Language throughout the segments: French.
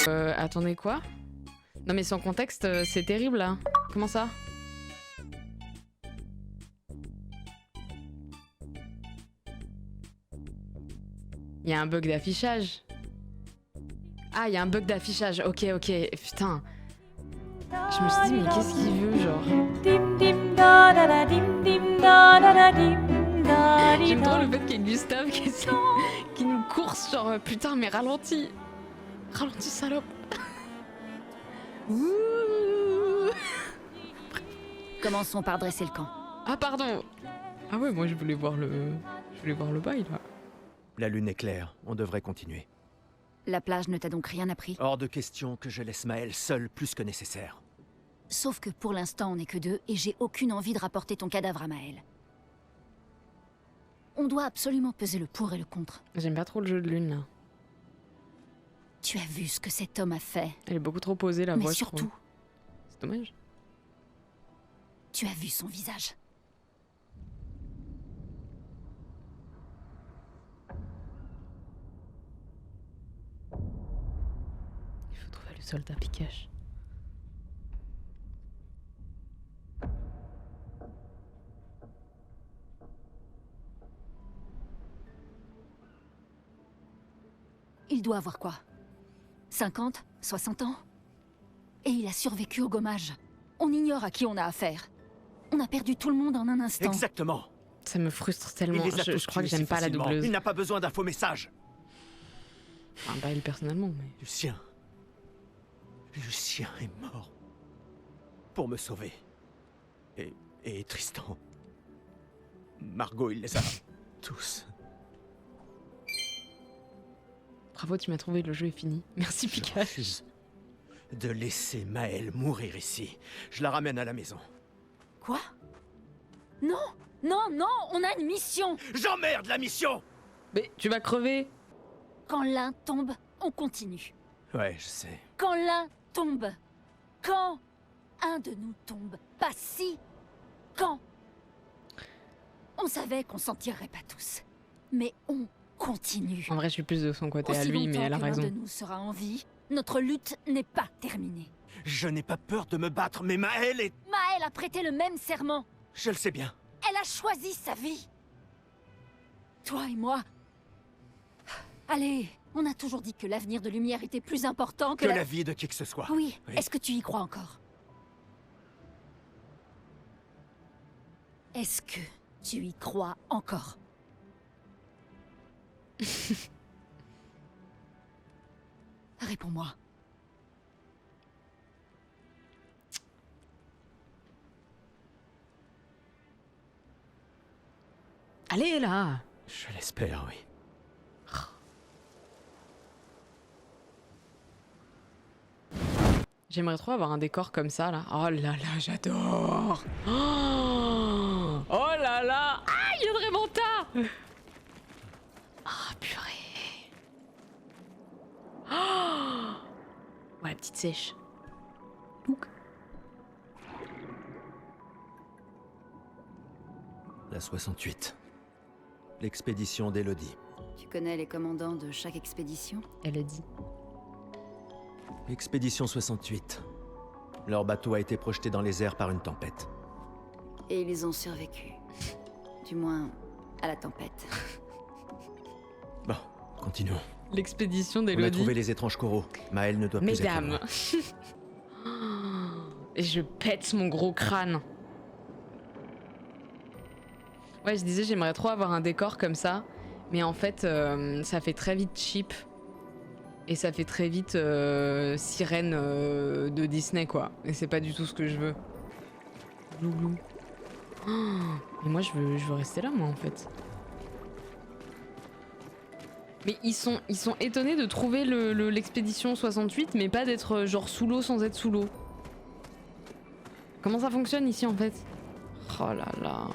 Attendez quoi? Non mais sans contexte, c'est terrible là. Comment ça? Il y a un bug d'affichage. Ah, il y a un bug d'affichage. Ok, ok. Putain. Je me suis dit, mais qu'est-ce qu'il veut, genre? J'aime trop le fait qu'il y ait Gustave qui nous course, genre, putain, mais ralentis. Ralentis, salope. Ouh. Commençons par dresser le camp. Ah, pardon. Ah ouais, moi, je voulais voir le bail, là. La lune est claire, on devrait continuer. La plage ne t'a donc rien appris? Hors de question que je laisse Maël seul plus que nécessaire. Sauf que pour l'instant, on n'est que deux et j'ai aucune envie de rapporter ton cadavre à Maël. On doit absolument peser le pour et le contre. J'aime pas trop le jeu de lune, là. Tu as vu ce que cet homme a fait? Elle est beaucoup trop posée, la Mais voix, je trouve. surtout, C'est dommage. tu as vu son visage. Il faut trouver le soldat Pikachu. Il doit avoir quoi? 50? 60 ans? Et il a survécu au gommage. On ignore à qui on a affaire. On a perdu tout le monde en un instant. Exactement. Ça me frustre Il tellement. les a tous Je crois que tués j'aime si pas la facilement. doubleuse. Il n'a pas besoin d'un faux message. Enfin, pas elle personnellement, mais... Lucien. Lucien est mort. Pour me sauver. Et Tristan. Margot, il les a tous. Bravo, tu m'as trouvé, le jeu est fini. Merci Je Pikachu. refuse de laisser Maël mourir ici. Je la ramène à la maison. Quoi? Non! Non, non! On a une mission! J'emmerde la mission! Mais tu vas crever. Quand l'un tombe, on continue. Ouais, je sais. Quand l'un tombe. Quand un de nous tombe. Pas si. Quand. On savait qu'on s'en tirerait pas tous. Mais on continue. En vrai, je suis plus de son côté à Aussi lui, mais longtemps elle a que l'un raison. de nous sera en vie, notre lutte n'est pas terminée. Je n'ai pas peur de me battre, mais Maël est... Maël a prêté le même serment. Je le sais bien. Elle a choisi sa vie. Toi et moi. Allez, on a toujours dit que l'avenir de Lumière était plus important que Que la vie de qui que ce soit. Oui, Oui. est-ce que tu y crois encore? Est-ce que tu y crois encore? Réponds-moi. Allez, là. Je l'espère, oui. J'aimerais trop avoir un décor comme ça, là. Oh là là, j'adore. Oh là là. Ah, il y a de Raymanta. Ah, purée. Oh. Ouais, petite sèche. Ouc. La 68. L'expédition d'Élodie. Tu connais les commandants de chaque expédition? Elle a dit. Expédition 68. Leur bateau a été projeté dans les airs par une tempête. Et ils ont survécu. Du moins, à la tempête. Bon, continuons. L'expédition On a d'Élodie. trouvé les étranges coraux. Maël ne doit plus être Mesdames. loin. Et je pète mon gros crâne. Ouais, je disais, j'aimerais trop avoir un décor comme ça. Mais en fait, ça fait très vite cheap. Et ça fait très vite sirène de Disney, quoi. Et c'est pas du tout ce que je veux. Glouglou. Oh, mais moi, je veux rester là, moi, en fait. Mais ils sont étonnés de trouver l'expédition 68, mais pas d'être genre sous l'eau sans être sous l'eau. Comment ça fonctionne ici, en fait? Oh là là.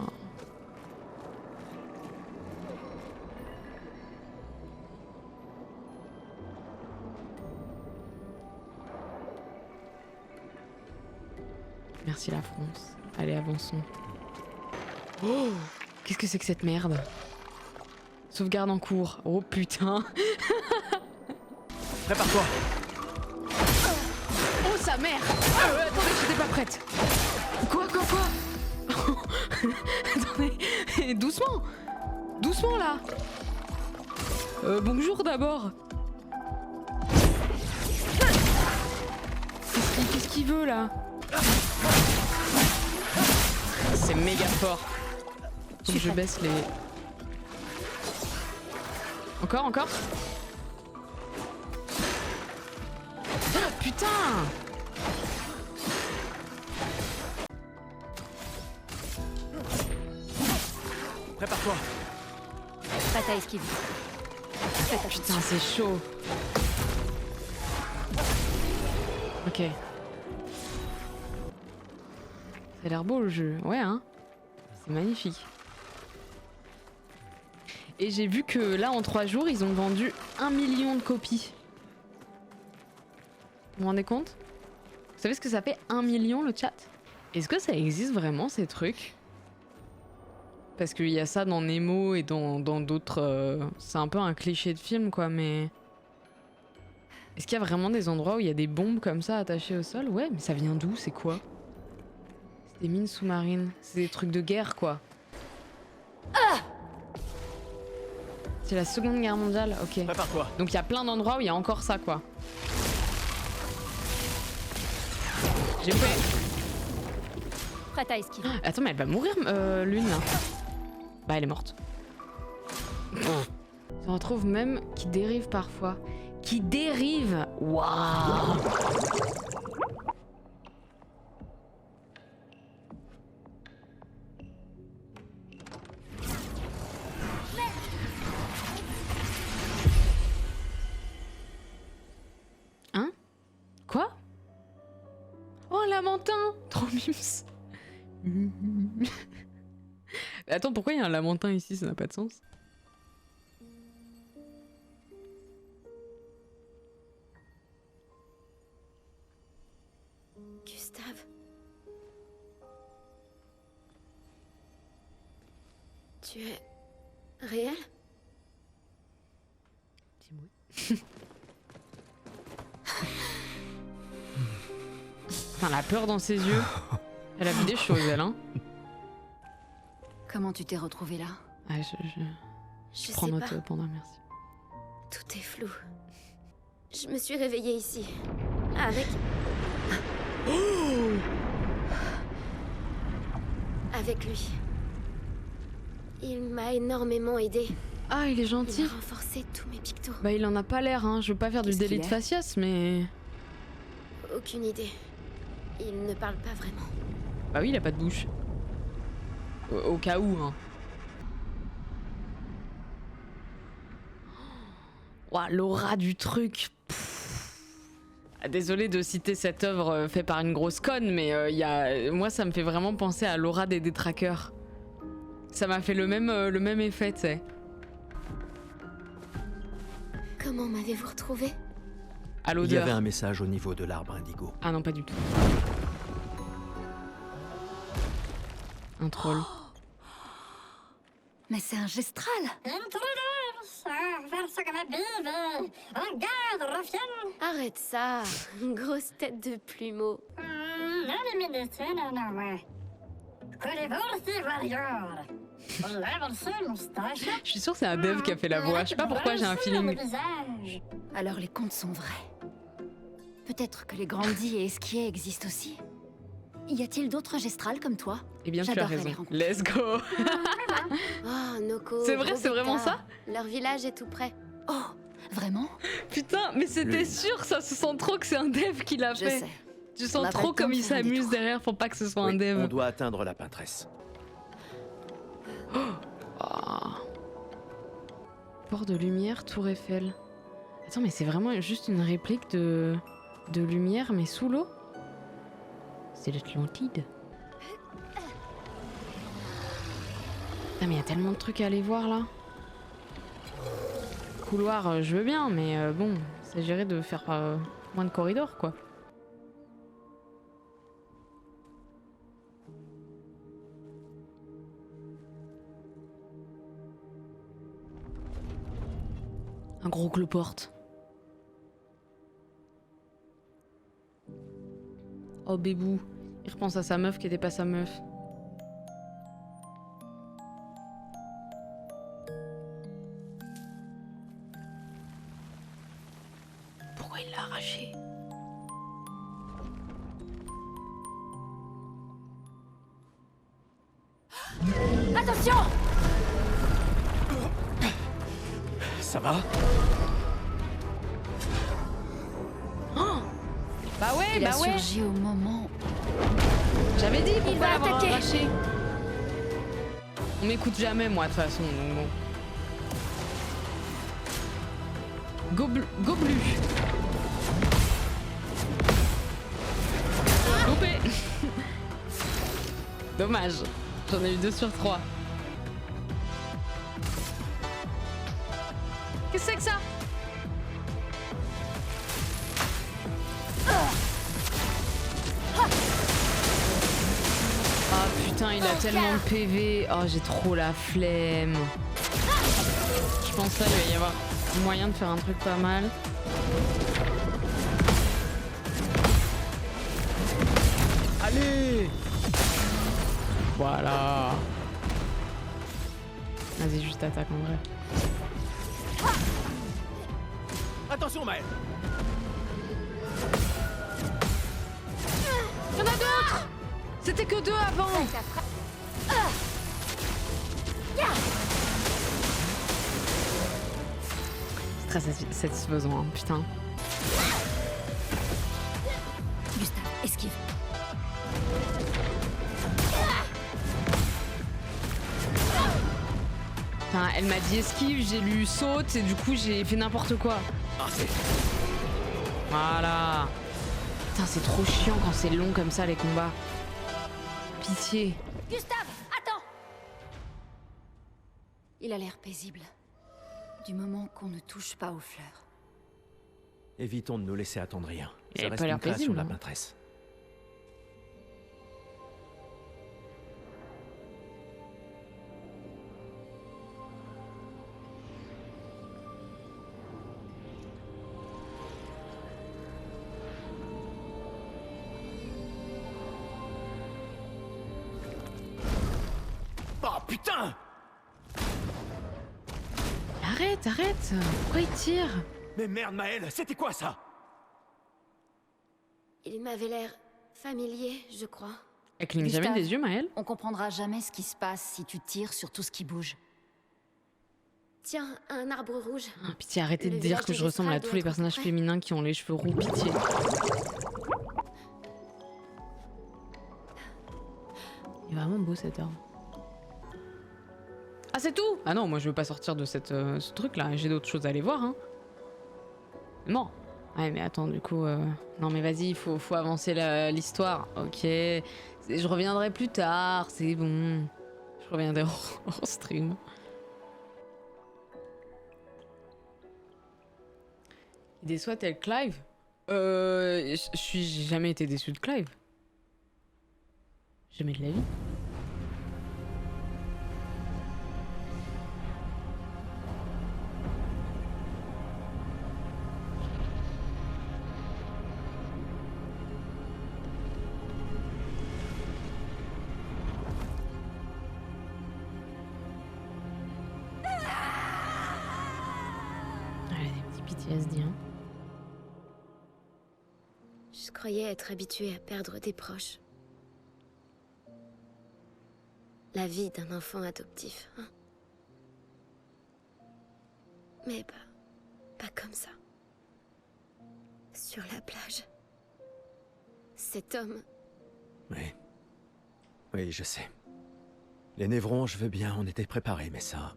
Merci la France. Allez, avançons. Oh, qu'est-ce que c'est que cette merde? Sauvegarde en cours. Oh putain. Prépare-toi. Oh sa mère. Attendez, j'étais pas prête. Quoi Attendez, doucement. Doucement là. Bonjour d'abord. Qu'est-ce qu'il veut là? C'est méga fort. Faut que je baisse les... Encore Ah, putain. Prépare-toi. Prête à esquiver. Faites attention. Putain, c'est chaud. Ok. Ça a l'air beau le jeu. Ouais, hein. C'est magnifique. Et j'ai vu que là, en 3 jours, ils ont vendu 1 million de copies. Vous vous rendez compte? Vous savez ce que ça fait 1 million le chat? Est-ce que ça existe vraiment ces trucs? Parce qu'il y a ça dans Nemo et dans d'autres... c'est un peu un cliché de film quoi, mais... Est-ce qu'il y a vraiment des endroits où il y a des bombes comme ça attachées au sol? Ouais, mais ça vient d'où? C'est quoi? C'est des mines sous-marines. C'est des trucs de guerre quoi. C'est la Seconde Guerre mondiale, ok. Prépare-toi. Donc il y a plein d'endroits où il y a encore ça quoi. J'ai fait... Prête à esquiver. Attends, mais elle va mourir, l'une là. Bah, elle est morte. On retrouve même qui dérive parfois. Qui dérive. Waouh. Hein? Quoi? Oh, un lamentin. Trop mimes. Attends, pourquoi il y a un lamentin ici? Ça n'a pas de sens. Gustave. Tu es réel? Enfin, la peur dans ses yeux. Elle a vu des choses, elle, hein. Comment tu t'es retrouvée là? Ah, Je prends sais note, pas. Panda, merci. Tout est flou. Je me suis réveillée ici. Avec... Avec lui. Il m'a énormément aidé. Ah, il est Il gentil. a renforcé tous mes pictos. Bah, il en a pas l'air, hein. Je veux pas faire du Qu'est-ce délit qu'il de est faciès, mais... Aucune idée. Il ne parle pas vraiment. Bah oui, il a pas de bouche. Au cas où, hein. Ouah, l'aura du truc. Ah, désolé de citer cette œuvre faite par une grosse conne, mais moi ça me fait vraiment penser à l'aura des détraqueurs. Ça m'a fait le même effet, tu sais. Comment m'avez-vous retrouvé? À Il y l'odeur. avait un message au niveau de l'arbre indigo. Ah non, pas du tout. Un troll. Mais c'est un gestral. Arrête ça. Grosse tête de plumeau. Je suis sûre que c'est un dev qui a fait la voix. Je sais pas pourquoi j'ai un feeling. Alors les contes sont vrais. Peut-être que les grandis et esquiers existent aussi. Y a-t-il d'autres gestrals comme toi? Eh bien, tu as J'adorerais raison. les rencontrer. Let's go. Oh, Noko. C'est vrai, c'est vraiment Robita. ça? Leur village est tout près. Oh, vraiment? Putain, mais c'était sûr, ça se sent trop que c'est un dev qui l'a Je fait. sais. Tu On sens a trop pas le temps comme de il faire un s'amuse détour. derrière pour pas que ce soit un Oui, dev. on doit atteindre la peintresse. Ah. Port de lumière, Tour Eiffel. Attends, mais c'est vraiment juste une réplique de lumière, mais sous l'eau? C'est l'Atlantide. Putain, mais il y a tellement de trucs à aller voir là. Couloir, je veux bien, mais bon, il s'agirait de faire moins de corridors quoi. Un gros cloporte. Oh bébou. Il repense à sa meuf qui était pas sa meuf. Pourquoi il l'a arraché? Attention! Ça va? Bah ouais, Il a bah ouais. surgi au moment. J'avais dit pourquoi va l'avoir attaquer. arraché. On m'écoute jamais moi de toute façon, donc bon. Goblu. Loupé. Dommage. J'en ai eu 2 sur 3. Qu'est-ce que c'est que ça? Ah putain, il a tellement de PV. Oh, j'ai trop la flemme. Je pense là, il va y avoir moyen de faire un truc pas mal. Allez! Voilà. Vas-y, juste attaque en vrai. Attention, Maël! Y'en a d'autres! C'était que 2 avant! C'est très satisfaisant, hein, putain. Gustave, esquive. Enfin, elle m'a dit esquive, j'ai lu saute et du coup j'ai fait n'importe quoi. Ah, c'est... Voilà. Putain, c'est trop chiant quand c'est long comme ça les combats. Pitié. Gustave, attends! Il a l'air paisible. Du moment qu'on ne touche pas aux fleurs. Évitons de nous laisser attendrir. Il Ça avait reste pas l'air une création paisible, de la hein. peintresse. Oh putain! Arrête, arrête. Pourquoi il tire? Mais merde, Maël, c'était quoi ça? Il m'avait l'air familier, je crois. Elle cligne jamais Gustave. des yeux, Maëlle? On comprendra jamais ce qui se passe si tu tires sur tout ce qui bouge. Tiens, un arbre rouge. Ah, pitié, arrêtez de Le dire village que des je ressemble à Estrades tous les doit être personnages prêt. féminins qui ont les cheveux roux, pitié. Il est vraiment beau cet arbre. Ah, c'est tout? Ah non, moi je veux pas sortir de ce truc là, j'ai d'autres choses à aller voir, hein. Non. Ouais, mais attends, du coup... Non mais vas-y, il faut avancer l'histoire, ok. Je reviendrai plus tard, c'est bon. Je reviendrai en stream. Il déçoit tel Clive? J'ai jamais été déçu de Clive. Jamais de la vie. Elle a des petits PTSD, hein. Je croyais être habituée à perdre des proches. La vie d'un enfant adoptif, hein. Mais pas comme ça. Sur la plage. Cet homme, Oui. Oui, je sais. Les névrons, je veux bien, on était préparés, mais ça...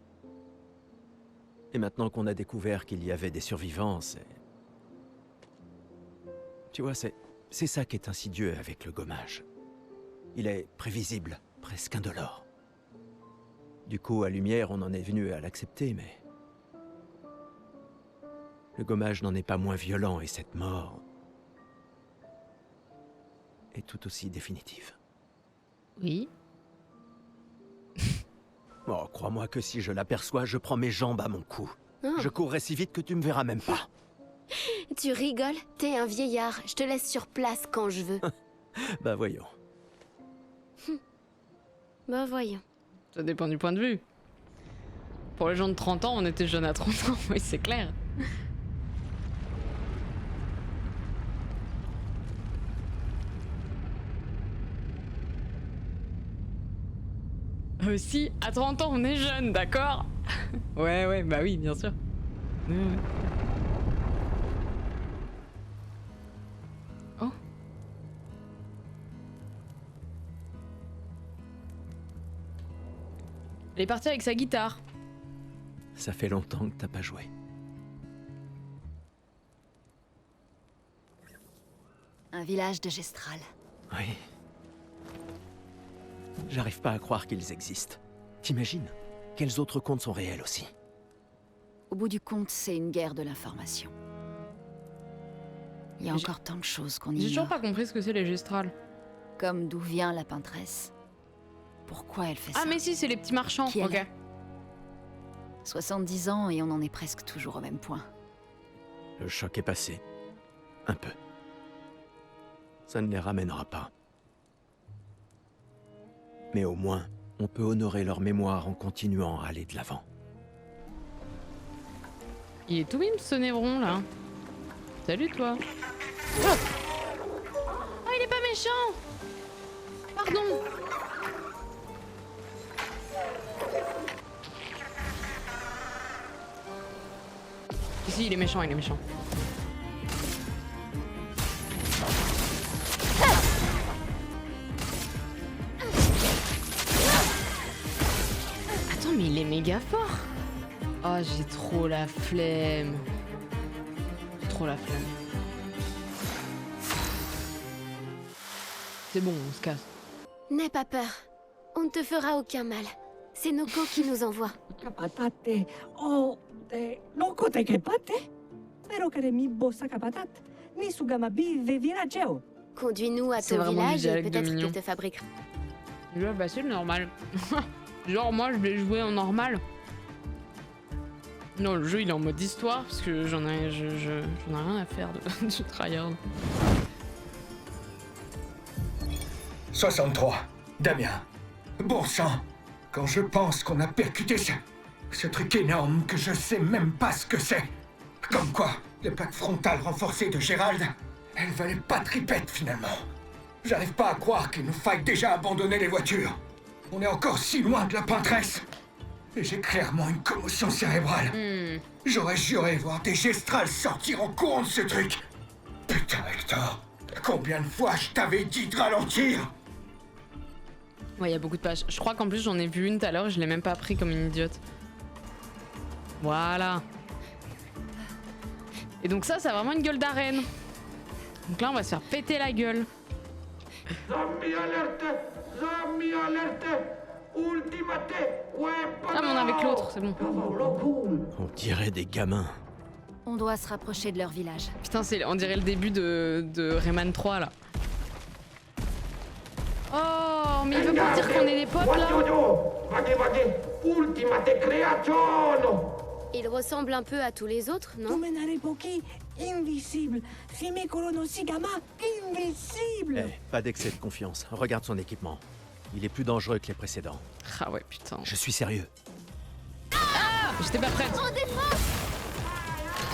Et maintenant qu'on a découvert qu'il y avait des survivants, c'est... Tu vois, c'est ça qui est insidieux avec le gommage. Il est prévisible, presque indolore. Du coup, à Lumière, on en est venu à l'accepter, mais... Le gommage n'en est pas moins violent, et cette mort... est tout aussi définitive. Oui. Oh, crois-moi que si je l'aperçois, je prends mes jambes à mon cou. Oh. Je courrai si vite que tu me verras même pas. tu rigoles? T'es un vieillard, je te laisse sur place quand je veux. Bah voyons. Bah voyons. Ça dépend du point de vue. Pour les gens de 30 ans, on était jeunes à 30 ans, oui, c'est clair. Si, à 30 ans, on est jeune, d'accord? Ouais, bah oui, bien sûr. Oh. Elle est partie avec sa guitare. Ça fait longtemps que t'as pas joué. Un village de Gestral. Oui. J'arrive pas à croire qu'ils existent. T'imagines? Quels autres contes sont réels aussi? Au bout du compte, c'est une guerre de l'information. Il y a encore tant de choses qu'on J'ai toujours ignore. pas compris ce que c'est les gestrales. Comme d'où vient la peintresse. Pourquoi elle fait ça? Ah mais si, c'est les petits marchands. Qui elle Ok. est 70 ans et on en est presque toujours au même point. Le choc est passé. Un peu. Ça ne les ramènera pas. Mais au moins, on peut honorer leur mémoire en continuant à aller de l'avant. Il est tout mime ce névron là. Salut toi. Oh, il est pas méchant. Pardon. Si, il est méchant, il est méchant. Attends, mais il est méga fort. Oh, j'ai trop la flemme. J'ai trop la flemme. C'est bon, on se casse. N'aie pas peur. On ne te fera aucun mal. C'est Noko qui nous envoie. Capatate o de loko te kepate, pero que de mi bossa capatate, ni sugamabi ve virageo. Conduis-nous à C'est ton vraiment du village et dialecte de peut-être mignon. qu'il te fabriquera. Ouais, bah c'est le normal. Genre, moi, je vais jouer en normal. Non, le jeu, il est en mode histoire, parce que j'en ai rien à faire du tryhard. 63. Damien. Bon sang. Quand je pense qu'on a percuté ce truc énorme que je sais même pas ce que c'est. Comme quoi, les plaques frontales renforcées de Gérald, elles valaient pas tripette finalement. J'arrive pas à croire qu'il nous faille déjà abandonner les voitures. On est encore si loin de la peintresse. Et j'ai clairement une commotion cérébrale. J'aurais juré voir des gestrales sortir en courant de ce truc. Putain, Hector. Combien de fois je t'avais dit de ralentir? Ouais, il y a beaucoup de pages. Je crois qu'en plus, j'en ai vu une tout à l'heure et je l'ai même pas pris comme une idiote. Voilà. Et donc ça a vraiment une gueule d'arène. Donc là, on va se faire péter la gueule. Zombie alerte! Zombie alerte! Ultimate! Ah, mais on est avec l'autre, c'est bon. On dirait des gamins. On doit se rapprocher de leur village. Putain, on dirait le début de Rayman 3 là. Oh, mais il veut pas dire qu'on est des potes là. Ultimate creazione! Il ressemble un peu à tous les autres, non? Domenare pochi, invisible. Sime colono sigama, invisible. Eh, pas d'excès de confiance. Regarde son équipement. Il est plus dangereux que les précédents. Ah ouais, putain. Je suis sérieux. Ah, j'étais pas prête.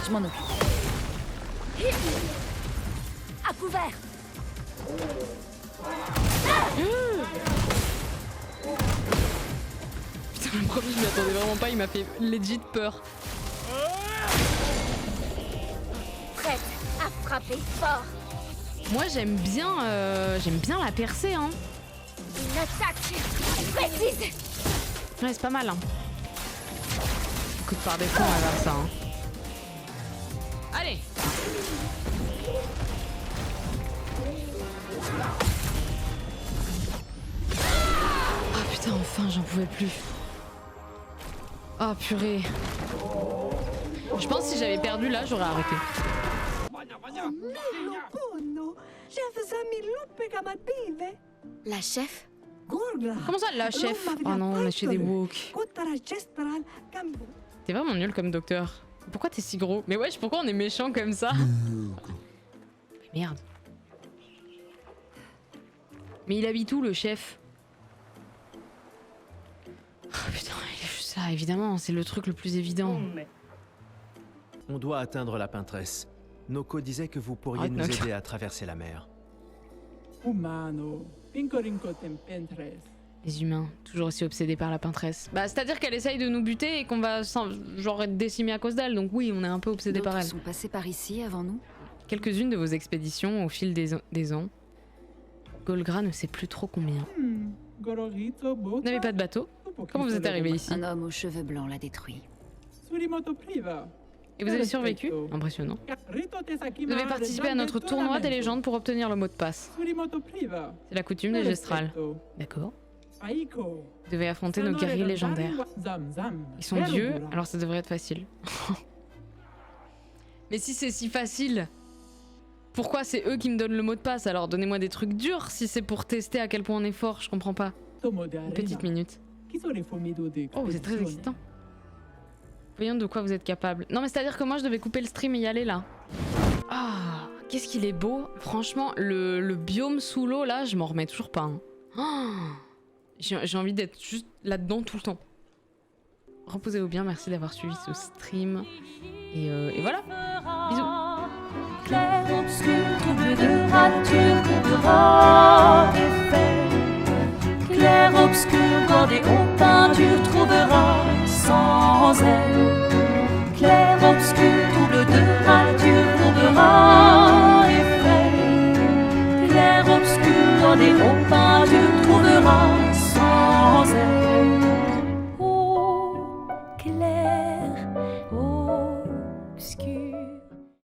Je m'en occupe. À couvert. Putain, le premier, je m'y attendais vraiment pas, il m'a fait legit peur. Prête à frapper fort. Moi, j'aime bien la percée, hein. Une attaque précise. Ouais, c'est pas mal, hein. Écoute, par défaut, on va faire ça, hein. Allez. Ah putain, enfin, j'en pouvais plus. Oh purée. Je pense que si j'avais perdu là, j'aurais arrêté. Lopono, chef zami lupe gamative. La chef? Gorgla. Comment ça, la chef? Oh non, on est chez des woke. Kotara gestral, cambo. T'es vraiment nul comme docteur. Pourquoi t'es si gros? Mais wesh, pourquoi on est méchant comme ça? Mais merde. Mais il habite où le chef? Oh putain, il est juste là, évidemment, c'est le truc le plus évident. On doit atteindre la peintresse. Noko disait que vous pourriez nous aider à traverser la mer. Humano, pincorinco tempentres. Les humains, toujours aussi obsédés par la peintresse. Bah, c'est-à-dire qu'elle essaye de nous buter et qu'on va genre être décimés à cause d'elle, donc oui, on est un peu obsédés par elle. D'autres sont passés par ici avant nous. Quelques-unes de vos expéditions au fil des ans. Golgra ne sait plus trop combien. Gororito, Vous n'avez pas de bateau? Comment vous êtes arrivé ici? Un homme aux cheveux blancs l'a détruit. Surimoto priva. Et vous avez survécu? Impressionnant. Vous devez participer à notre tournoi des légendes pour obtenir le mot de passe. Surimoto priva. C'est la coutume des Gestrales. D'accord. Aiko. Vous devez affronter nos guerriers légendaires. Zam zam. Ils sont dieux, alors ça devrait être facile. Mais si c'est si facile, pourquoi c'est eux qui me donnent le mot de passe? Alors donnez-moi des trucs durs si c'est pour tester à quel point on est fort, je comprends pas. Une petite minute. Oh, c'est très excitant. Voyons de quoi vous êtes capable. Non mais c'est-à-dire que moi je devais couper le stream et y aller là. Ah, qu'est-ce qu'il est beau. Franchement, le biome sous l'eau là, je m'en remets toujours pas. Hein. Oh, j'ai envie d'être juste là-dedans tout le temps. Reposez-vous bien, merci d'avoir suivi ce stream. Et voilà. Bisous. Clair, obscur, trouble de rature, trouvera effet. Clair, obscur, bordé aux peintures, trouvera sans elle.